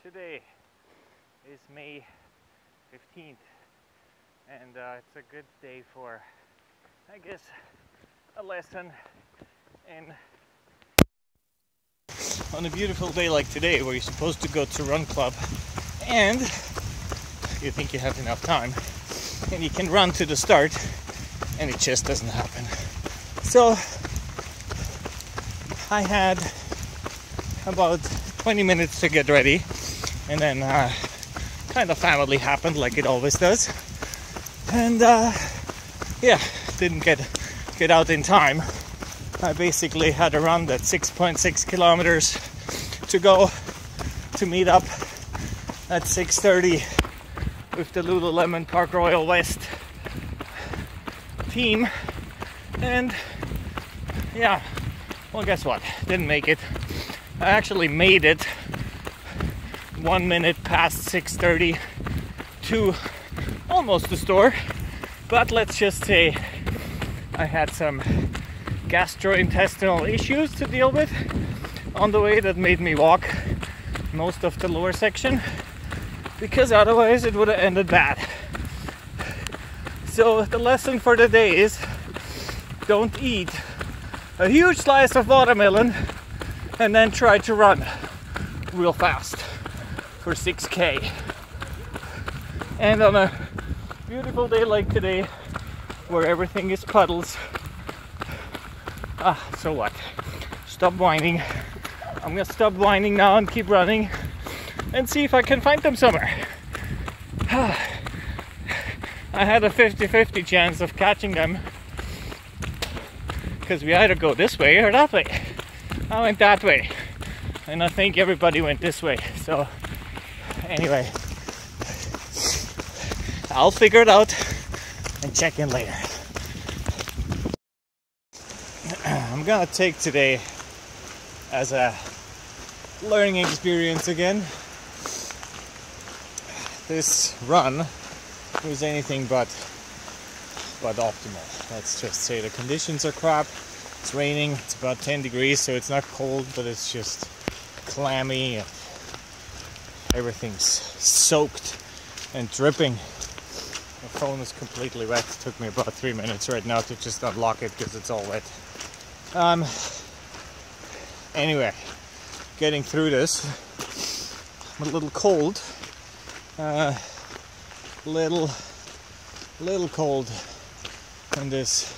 Today is May 15th and it's a good day for, I guess, a lesson in on a beautiful day like today where you're supposed to go to run club and you think you have enough time and you can run to the start and it just doesn't happen. So I had about 20 minutes to get ready, and then kind of family happened like it always does, and yeah, didn't get out in time. I basically had a run that 6.6 kilometers to go to meet up at 6:30 with the Lululemon Park Royal West team, and yeah, well, guess what? Didn't make it. I actually made it 1 minute past 6:30 to almost the store, but let's just say I had some gastrointestinal issues to deal with on the way that made me walk most of the lower section, because otherwise it would have ended bad. So the lesson for the day is don't eat a huge slice of watermelon and then try to run real fast for 6K. And on a beautiful day like today, where everything is puddles, so what? Stop whining. I'm gonna stop whining now and keep running and see if I can find them somewhere. I had a 50-50 chance of catching them because we either go this way or that way. I went that way, and I think everybody went this way. So anyway, I'll figure it out and check in later. I'm gonna take today as a learning experience again. This run was anything but optimal. Let's just say the conditions are crap. It's raining, it's about 10 degrees, so it's not cold, but it's just clammy and everything's soaked and dripping. My phone is completely wet. It took me about 3 minutes right now to just unlock it because it's all wet. Anyway, getting through this. I'm a little cold. Little cold in this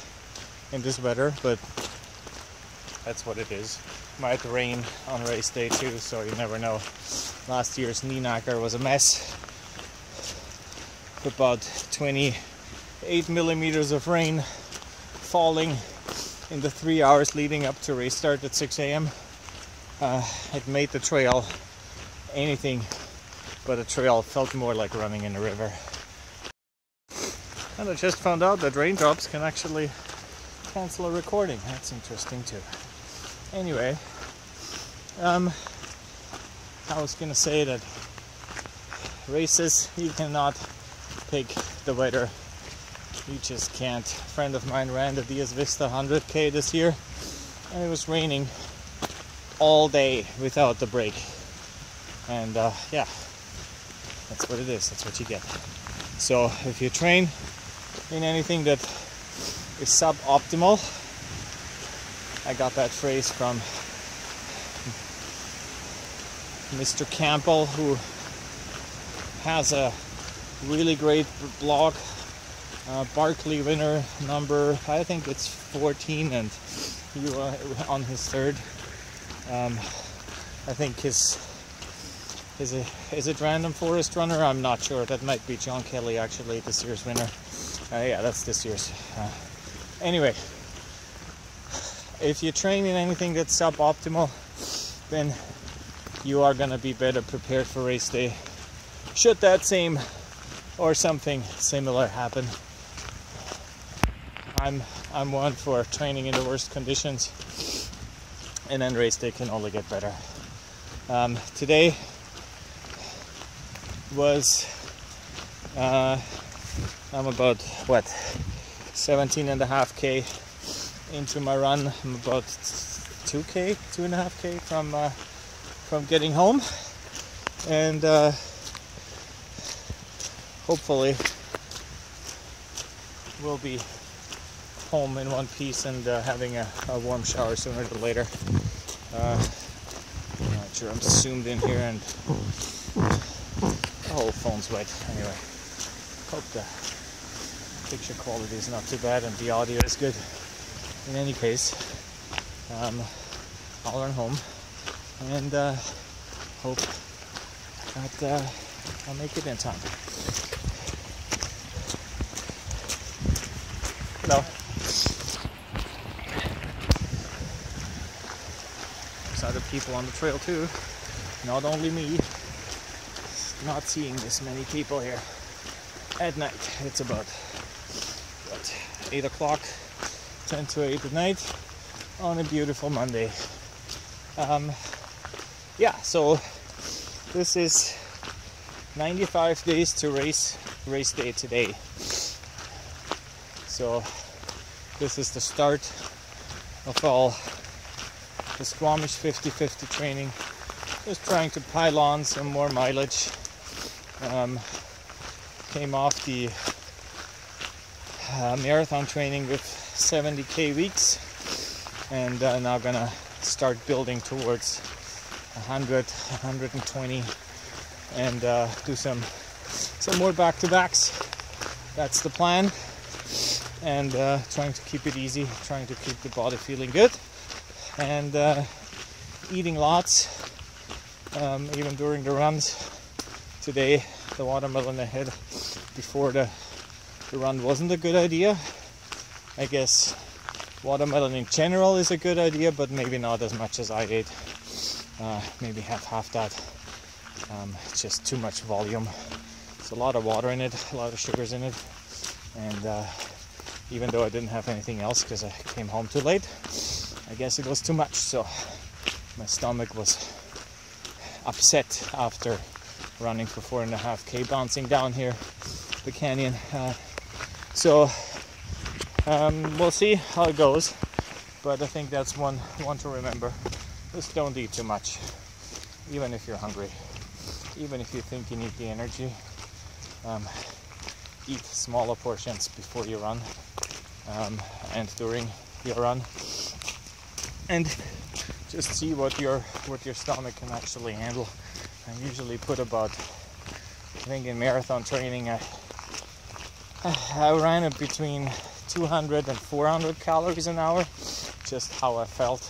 weather, but that's what it is. Might rain on race day too, so you never know. Last year's Neenacker was a mess. About 28 millimeters of rain falling in the 3 hours leading up to race start at 6 a.m. It made the trail anything but a trail. It felt more like running in a river. And I just found out that raindrops can actually cancel a recording. That's interesting too. Anyway, I was gonna say that races, you cannot pick the weather. You just can't. A friend of mine ran the Diaz Vista 100K this year, and it was raining all day without the break. And yeah, that's what it is. That's what you get. So if you train in anything that is suboptimal, I got that phrase from Mr. Campbell, who has a really great blog, Barkley winner number, I think it's 14, and you are on his third. I think is it Random Forest Runner? I'm not sure. That might be John Kelly, actually, this year's winner. Yeah, that's this year's. Anyway, if you train in anything that's suboptimal, then you are gonna be better prepared for race day, should that same or something similar happen. I'm one for training in the worst conditions, and then race day can only get better. Today was I'm about 17.5K into my run. I'm about 2.5K from getting home. and hopefully we'll be home in one piece and having a warm shower sooner than later. I'm not sure, I'm zoomed in here and the whole phone's wet. Anyway, hope the picture quality is not too bad and the audio is good. In any case, I'll run home and hope that I'll make it in time. Hello. There's other people on the trail too, not only me. Not seeing this many people here at night. It's about what, 8 o'clock, 10 to 8 at night on a beautiful Monday. Yeah, so this is 95 days to race day today. So this is the start of all the Squamish 50-50 training. Just trying to pile on some more mileage. Came off the marathon training with 70k weeks, and now gonna start building towards 100, 120, and do some more back-to-backs. That's the plan, and trying to keep it easy, trying to keep the body feeling good, and eating lots, even during the runs. Today, the watermelon I had before the run wasn't a good idea. I guess watermelon in general is a good idea, but maybe not as much as I ate. Maybe have half that. It's just too much volume. There's a lot of water in it, a lot of sugars in it, and even though I didn't have anything else because I came home too late, I guess it was too much. So my stomach was upset after running for 4.5k, bouncing down here the canyon. So we'll see how it goes, but I think that's one to remember. Just don't eat too much, even if you're hungry, even if you think you need the energy. Eat smaller portions before you run and during your run, and just see what your stomach can actually handle. I usually put about, I think in marathon training, I ran it between 200 and 400 calories an hour, just how I felt,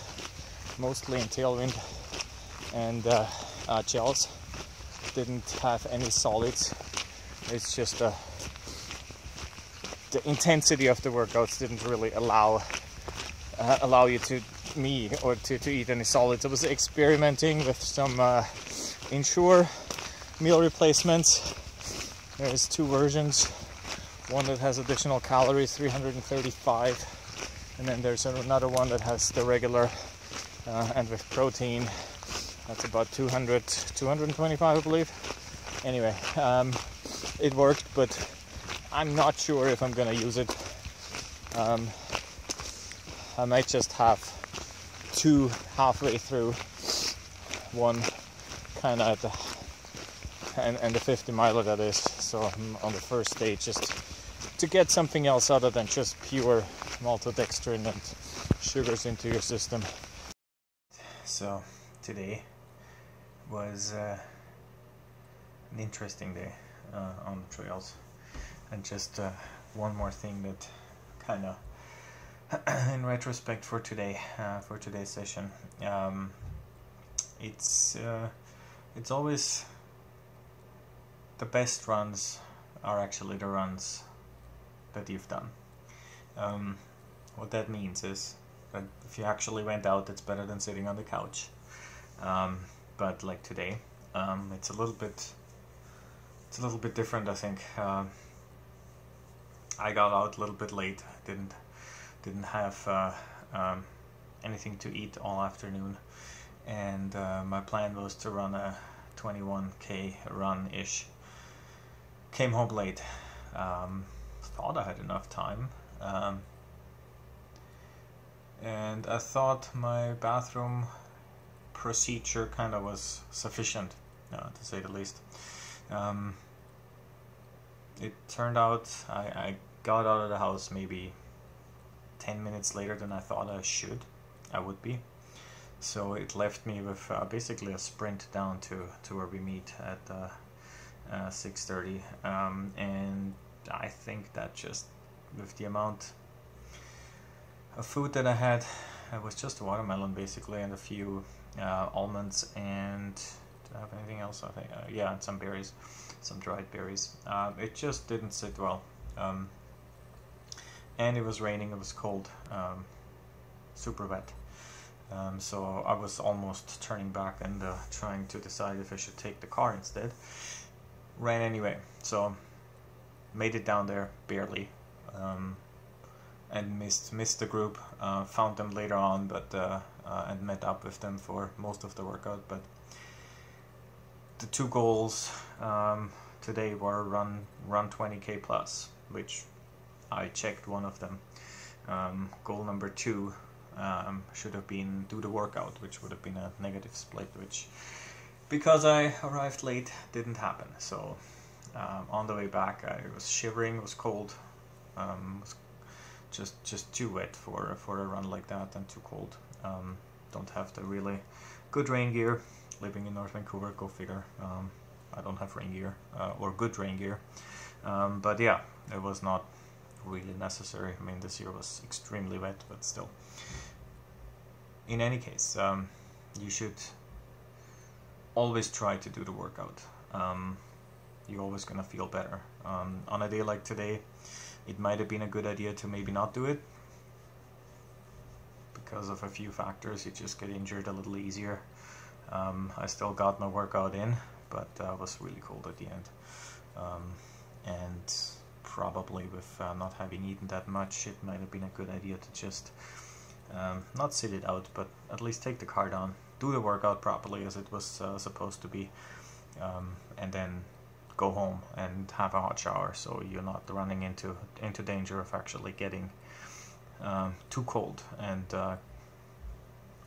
mostly in tailwind and gels. Didn't have any solids. It's just the intensity of the workouts didn't really allow you to eat any solids. I was experimenting with some Ensure meal replacements. There's two versions. One that has additional calories, 335, and then there's another one that has the regular and with protein. That's about 225, I believe. Anyway, it worked, but I'm not sure if I'm gonna use it. I might just have two halfway through, one kind of at the and the 50 miler that is. So I'm on the first stage, just to get something else other than just pure maltodextrin and sugars into your system. So today was an interesting day on the trails, and just one more thing that kind of in retrospect for today, for today's session, it's always the best runs are actually the runs that you've done. What that means is that if you actually went out, it's better than sitting on the couch. But like today, it's a little bit different, I think. I got out a little bit late. Didn't have anything to eat all afternoon, and my plan was to run a 21k run-ish. Came home late. Thought I had enough time, and I thought my bathroom procedure kind of was sufficient. to say the least. It turned out I got out of the house maybe 10 minutes later than I thought I would be. So it left me with basically a sprint down to where we meet at 6:30, and I think that just with the amount of food that I had, it was just watermelon basically, and a few almonds, and did I have anything else? I think yeah, and some berries, some dried berries. It just didn't sit well, and it was raining, it was cold, super wet. So I was almost turning back and trying to decide if I should take the car instead. Ran anyway, so made it down there barely, and missed the group. Found them later on, but and met up with them for most of the workout. But the two goals today were run 20k plus, which I checked one of them. Goal number 2 should have been do the workout, which would have been a negative split, which, because I arrived late, didn't happen. So on the way back I was shivering, it was cold, was just too wet for a run like that, and too cold. Don't have the really good rain gear. Living in North Vancouver, go figure. I don't have rain gear, or good rain gear, but yeah, it was not really necessary. I mean, this year was extremely wet, but still. In any case, you should always try to do the workout. You're always gonna feel better. On a day like today, it might have been a good idea to maybe not do it because of a few factors. You just get injured a little easier. I still got my workout in, but I was really cold at the end, and probably with not having eaten that much, it might have been a good idea to just not sit it out, but at least take the car down, do the workout properly as it was supposed to be, and then go home and have a hot shower, so you're not running into danger of actually getting too cold, and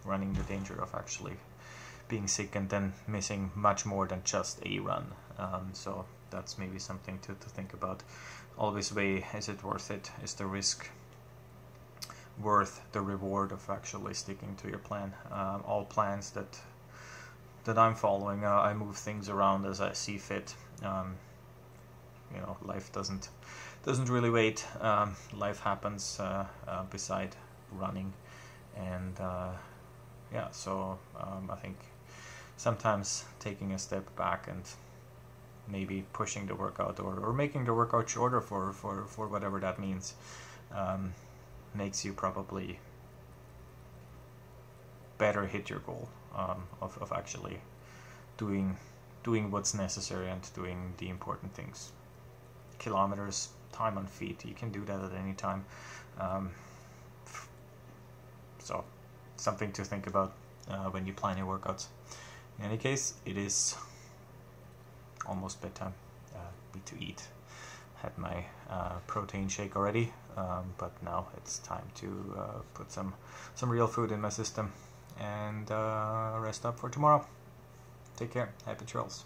running the danger of actually being sick and then missing much more than just a run. So that's maybe something to think about. Always weigh, is it worth it? Is the risk worth the reward of actually sticking to your plan? All plans that I'm following, I move things around as I see fit. You know, life doesn't really wait. Life happens beside running, and yeah, so I think sometimes taking a step back and maybe pushing the workout, or making the workout shorter for whatever that means, makes you probably better hit your goal of actually doing what's necessary and doing the important things. Kilometers, time on feet, you can do that at any time. So something to think about when you plan your workouts. In any case, it is almost bedtime. Need to eat. Had my protein shake already, but now it's time to put some real food in my system and rest up for tomorrow. Take care. Happy trails.